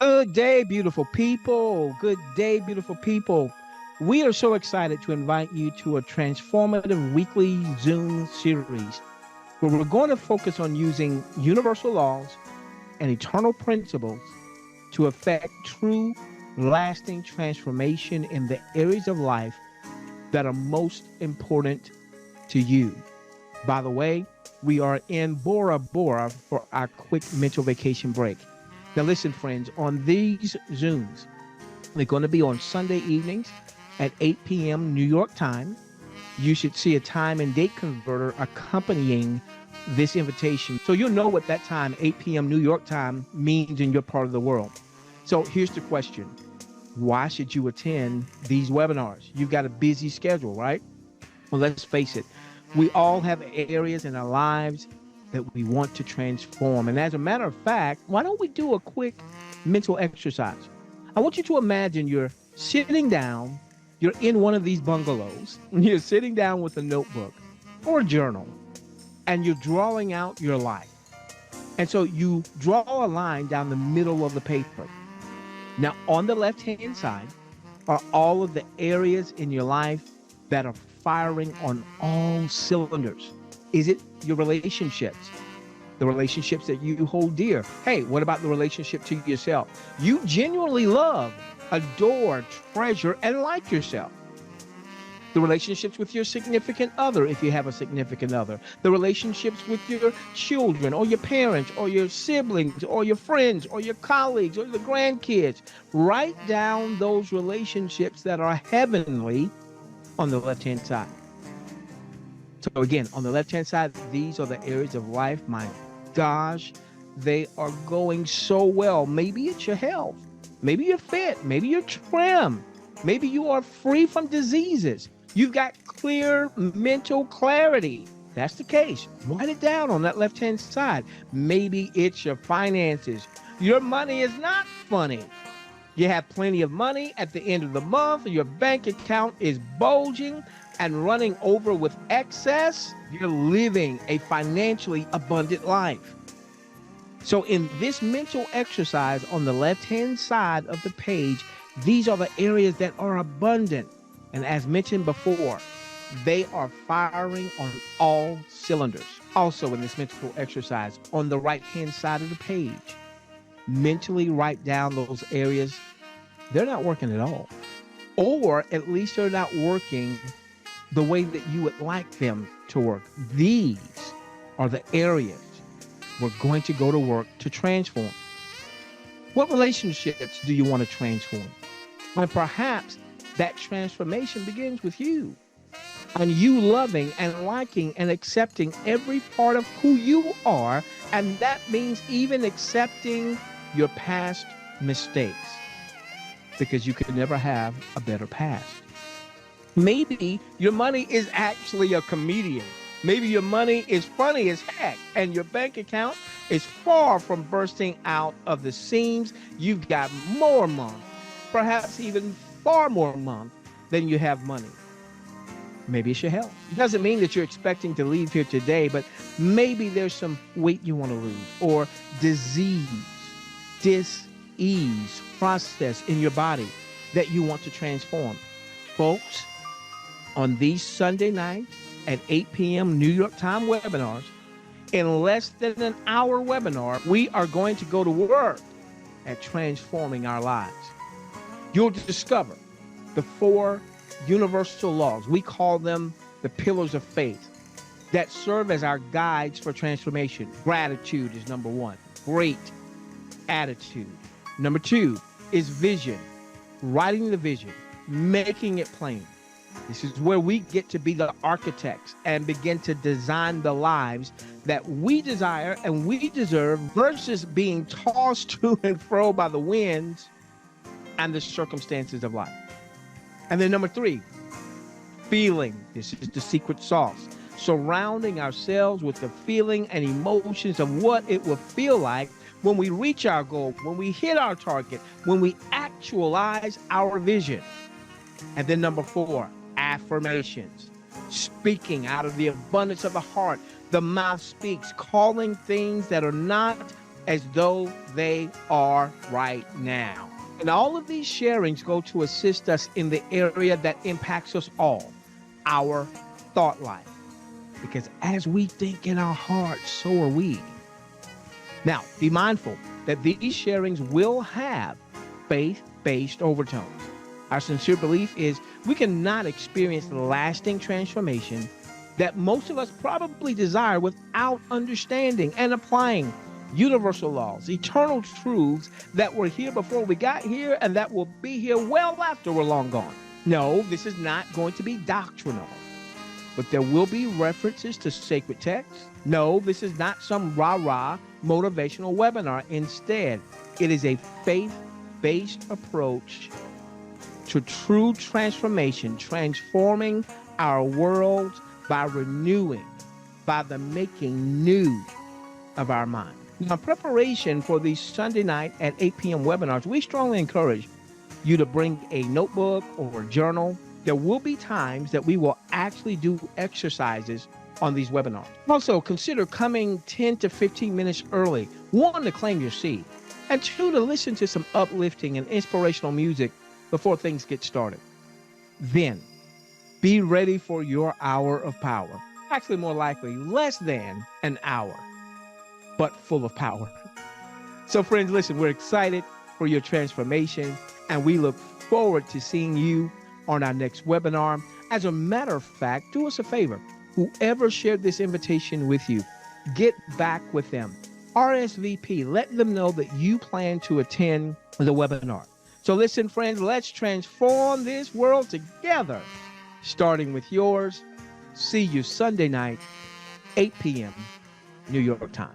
Good day, beautiful people. Good day, beautiful people. We are so excited to invite you to a transformative weekly Zoom series where we're going to focus on using universal laws and eternal principles to effect true, lasting transformation in the areas of life that are most important to you. By the way, we are in Bora Bora for our quick mental vacation break. Now, listen, friends, on these Zooms, they're going to be on Sunday evenings at 8 p.m. New York time. You should see a time and date converter accompanying this invitation. So you'll know what that time, 8 p.m. New York time, means in your part of the world. So here's the question. Why should you attend these webinars? You've got a busy schedule, right? Well, let's face it. We all have areas in our lives that we want to transform. And as a matter of fact, why don't we do a quick mental exercise? I want you to imagine you're sitting down, you're in one of these bungalows, and you're sitting down with a notebook or a journal, and you're drawing out your life. And so you draw a line down the middle of the paper. Now, on the left-hand side are all of the areas in your life that are firing on all cylinders. Is it your relationships? The relationships that you hold dear. Hey, what about the relationship to yourself? You genuinely love, adore, treasure, and like yourself. The relationships with your significant other, if you have a significant other. The relationships with your children or your parents or your siblings or your friends or your colleagues or the grandkids. Write down those relationships that are heavenly on the left-hand side. So again, on the left-hand side, these are the areas of life. My gosh, they are going so well. Maybe it's your health. Maybe you're fit. Maybe you're trim. Maybe you are free from diseases. You've got clear mental clarity. That's the case. Write it down on that left-hand side. Maybe it's your finances. Your money is not funny. You have plenty of money at the end of the month. Your bank account is bulging and running over with excess. You're living a financially abundant life. So in this mental exercise on the left-hand side of the page, these are the areas that are abundant. And as mentioned before, they are firing on all cylinders. Also in this mental exercise, on the right-hand side of the page, mentally write down those areas. They're not working at all. Or at least they're not working the way that you would like them to work. These are the areas we're going to go to work to transform. What relationships do you want to transform? And perhaps that transformation begins with you and you loving and liking and accepting every part of who you are. And that means even accepting your past mistakes, because you can never have a better past. Maybe your money is actually a comedian. Maybe your money is funny as heck and your bank account is far from bursting out of the seams. You've got more money, perhaps even far more money than you have money. Maybe it's your health. It doesn't mean that you're expecting to leave here today, but maybe there's some weight you want to lose, or disease, dis-ease process in your body that you want to transform. Folks, on these Sunday nights at 8 p.m. New York time webinars, in less than an hour webinar, we are going to go to work at transforming our lives. You'll discover the 4 universal laws. We call them the pillars of faith that serve as our guides for transformation. Gratitude is number 1. Great attitude. Number 2 is vision. Writing the vision, making it plain. This is where we get to be the architects and begin to design the lives that we desire and we deserve, versus being tossed to and fro by the winds and the circumstances of life. And then number 3, feeling. This is the secret sauce. Surrounding ourselves with the feeling and emotions of what it will feel like when we reach our goal, when we hit our target, when we actualize our vision. And then number 4, affirmations. Speaking out of the abundance of the heart. The mouth speaks, calling things that are not as though they are right now. And all of these sharings go to assist us in the area that impacts us all, our thought life. Because as we think in our hearts, so are we. Now, be mindful that these sharings will have faith based overtones. Our sincere belief is we cannot experience the lasting transformation that most of us probably desire without understanding and applying universal laws, eternal truths that were here before we got here and that will be here well after we're long gone. No, this is not going to be doctrinal, but there will be references to sacred texts. No, this is not some rah-rah motivational webinar. Instead, it is a faith-based approach to true transformation, transforming our world by renewing, by the making new of our mind. Now, in preparation for these Sunday night at 8 p.m. webinars, we strongly encourage you to bring a notebook or a journal. There will be times that we will actually do exercises on these webinars. Also, consider coming 10 to 15 minutes early, one, to claim your seat, and two, to listen to some uplifting and inspirational music before things get started. Then, be ready for your hour of power. Actually, more likely, less than an hour, but full of power. So, friends, listen, we're excited for your transformation, and we look forward to seeing you on our next webinar. As a matter of fact, do us a favor. Whoever shared this invitation with you, get back with them. RSVP, let them know that you plan to attend the webinar. So listen, friends, let's transform this world together, starting with yours. See you Sunday night, 8 p.m. New York time.